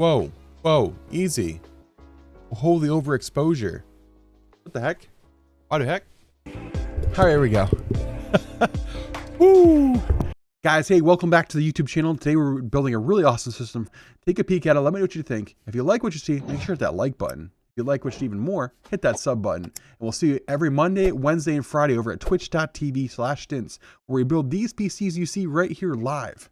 Whoa, whoa, easy. Holy overexposure. What the heck? Why the heck? All right, here we go. Woo! Guys, hey, welcome back to the YouTube channel. Today we're building a really awesome system. Take a peek at it. Let me know what you think. If you like what you see, make sure to hit that like button. If you like what you see even more, hit that sub button. And we'll see you every Monday, Wednesday, and Friday over at twitch.tv/Stince, where we build these PCs you see right here live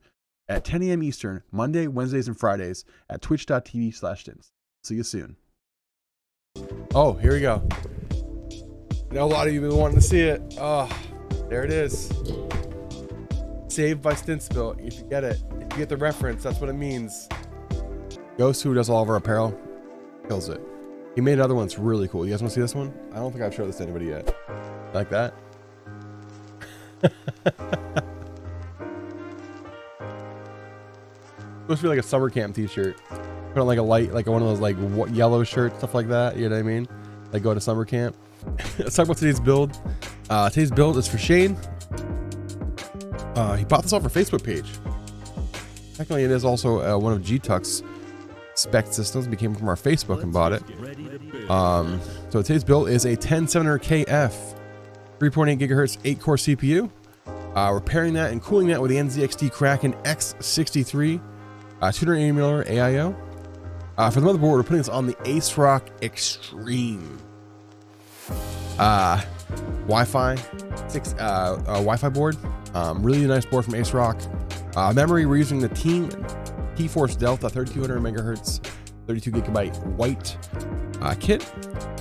at 10 a.m. Eastern, Monday, Wednesdays, and Fridays at twitch.tv/Stince. See you soon. Oh, here we go. I know a lot of you have been wanting to see it. Oh, there it is. Saved by Stince Build. If you get it, if you get the reference, that's what it means. Ghost, who does all of our apparel, kills it. He made another one that's really cool. You guys want to see this one? I don't think I've showed this to anybody yet. Like that? Supposed to be like a summer camp t-shirt. Put on like a light, like one of those like yellow shirts, stuff like that. You know what I mean? Like go to summer camp. Let's talk about today's build. Today's build is for Shane. He bought this off our Facebook page. Technically, it is also one of G-Tuck's spec systems. We came from our Facebook and bought it. So today's build is a 10700KF 3.8 gigahertz 8-core CPU. We're pairing that and cooling that with the NZXT Kraken X63 280mm AIO. For the motherboard, we're putting this on the ASRock Extreme. Wi-Fi 6 Wi-Fi board. Really nice board from ASRock. Memory, we're using the T-Force Delta 3200 megahertz 32 gigabyte white kit.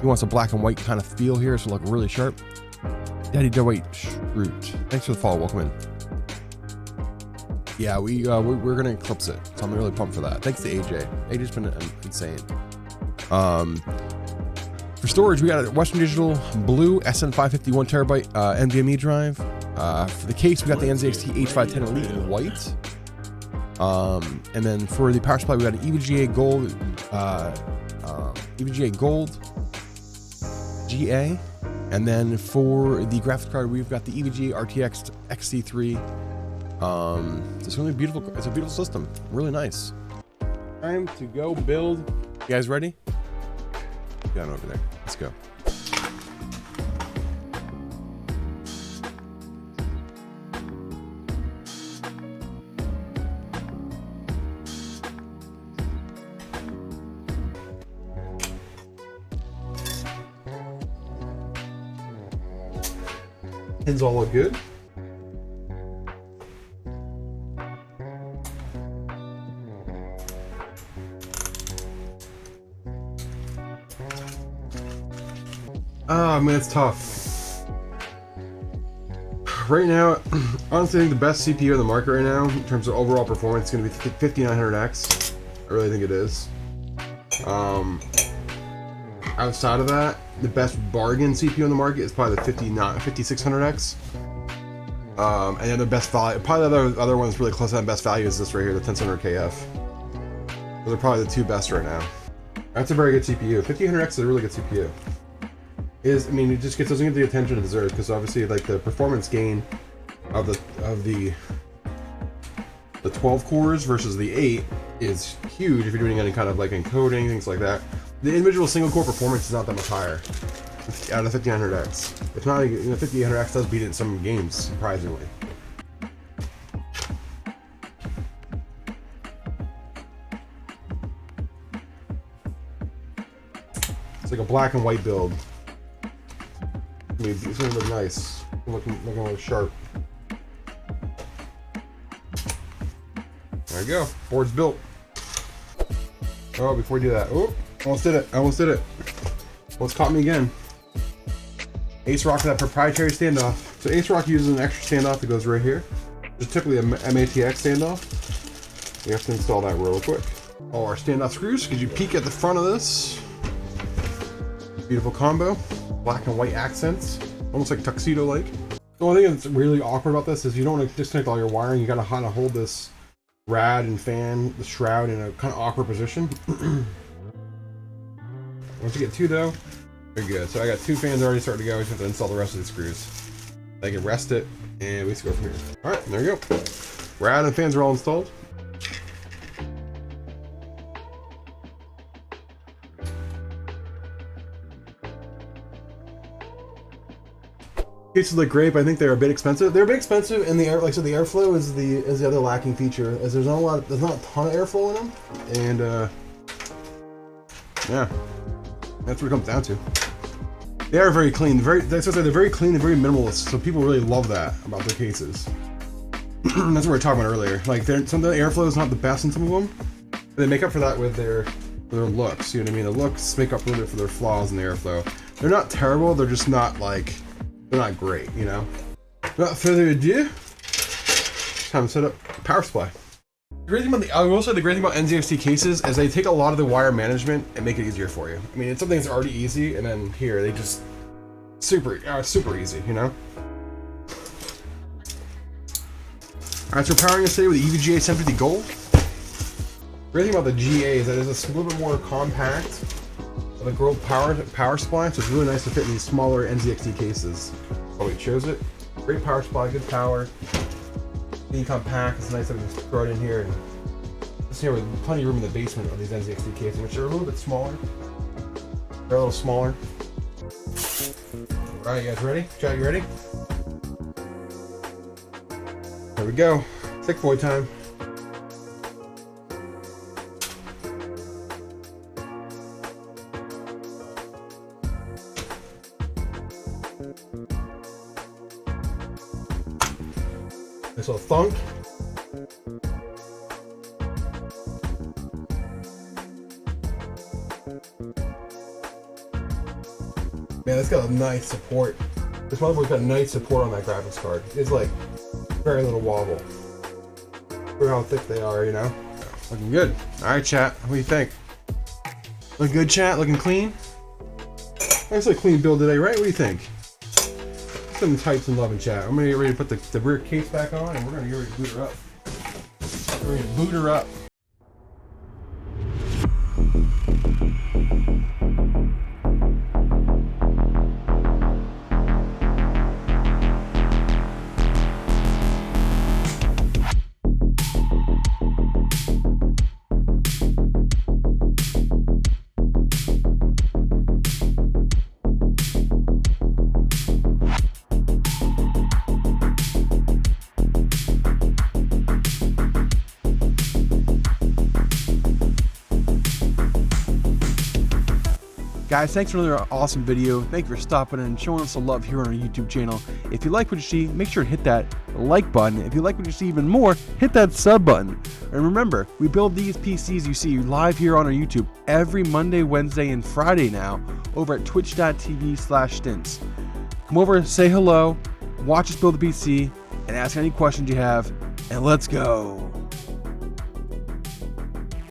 He wants a black and white kind of feel here, so look really sharp. Daddy White Shroot, thanks for the follow. Welcome in. Yeah, we're gonna eclipse it, so I'm really pumped for that. Thanks to AJ. AJ's been insane. For storage, we got a Western Digital Blue SN550 1TB NVMe drive. For the case, we got the NZXT H510 Elite in white. And then for the power supply, we got an EVGA Gold, EVGA Gold GA. And then for the graphics card, we've got the EVGA RTX XC3. It's really beautiful. It's a beautiful system. Really nice. Time to go build. You guys ready? Get on over there. Let's go. Pins all look good. Oh man, it's tough. Right now, honestly, I think the best CPU in the market right now, in terms of overall performance, is going to be 5900X. I really think it is. Outside of that, the best bargain CPU in the market is probably the 5600X. And then the best value, probably the other one's really close to that best value is this right here, the 10700KF. Those are probably the two best right now. That's a very good CPU. 1500X is a really good CPU. I mean, it just doesn't get the attention it deserves, because obviously, like, the performance gain of the 12 cores versus the 8 is huge if you're doing any kind of like encoding, things like that. The individual single core performance is not that much higher out of 1500X. It's not like, 5800X does beat it in some games, surprisingly. It's like a black and white build. I mean, it's gonna look nice. Looking sharp. There we go. Board's built. Oh, before we do that. Oh, almost did it. Almost caught me again. ASRock, that proprietary standoff. So ASRock uses an extra standoff that goes right here. It's typically a MATX standoff. We have to install that real quick. All our standoff screws. Could you peek at the front of this? Beautiful combo. Black and white accents, almost like tuxedo-like. The only thing that's really awkward about this is you don't want to disconnect all your wiring. You gotta kind of hold this rad and fan, the shroud, in a kind of awkward position. Once you get two though, very good. So I got two fans already starting to go. I just have to install the rest of the screws. I can rest it, and we just go from here. All right, there you go. Rad and fans are all installed. Cases look great, but I think they're a bit expensive. They're a bit expensive, and the air, like I said, the airflow is the other lacking feature. As there's not a ton of airflow in them, and yeah, that's what it comes down to. They are very clean. They're very clean and very minimalist. So people really love that about their cases. That's what we were talking about earlier. Like, some of the airflow is not the best in some of them, but they make up for that with their looks. You know what I mean? The looks make up a little bit for their flaws in the airflow. They're not terrible. They're just not like. They're not great, you know? Without further ado, time to set up power supply. The great thing about I will say the great thing about NZXT cases is they take a lot of the wire management and make it easier for you. I mean, it's something that's already easy, and then here they just super easy, you know? Alright, so we're powering this today with the EVGA 750 Gold. The great thing about the GA is that it's a little bit more compact. The Gold power supply, so it's really nice to fit in these smaller NZXT cases. Oh, we chose it. Great power supply, good power. Being compact, it's nice that we just throw it in here. And just here with plenty of room in the basement of these NZXT cases, which are a little bit smaller. They're a little smaller. All right, you guys ready? Chat, you ready? There we go. Thick boy time. Nice little thunk. Man, it's got a nice support. This motherboard's got nice support on that graphics card. It's like very little wobble. Look how thick they are, you know? Looking good. Alright, chat. What do you think? Looking good, chat? Looking clean? Nice little clean build today, right? What do you think? Some types and love in chat. I'm gonna get ready to put the rear case back on, and we're gonna get ready to boot her up. We're ready to boot her up. Guys, thanks for another awesome video. Thank you for stopping in and showing us some love here on our YouTube channel. If you like what you see, make sure to hit that like button. If you like what you see even more, hit that sub button. And remember, we build these PCs you see live here on our YouTube every Monday, Wednesday, and Friday now over at twitch.tv/Stince. Come over, say hello, watch us build the PC, and ask any questions you have, and let's go.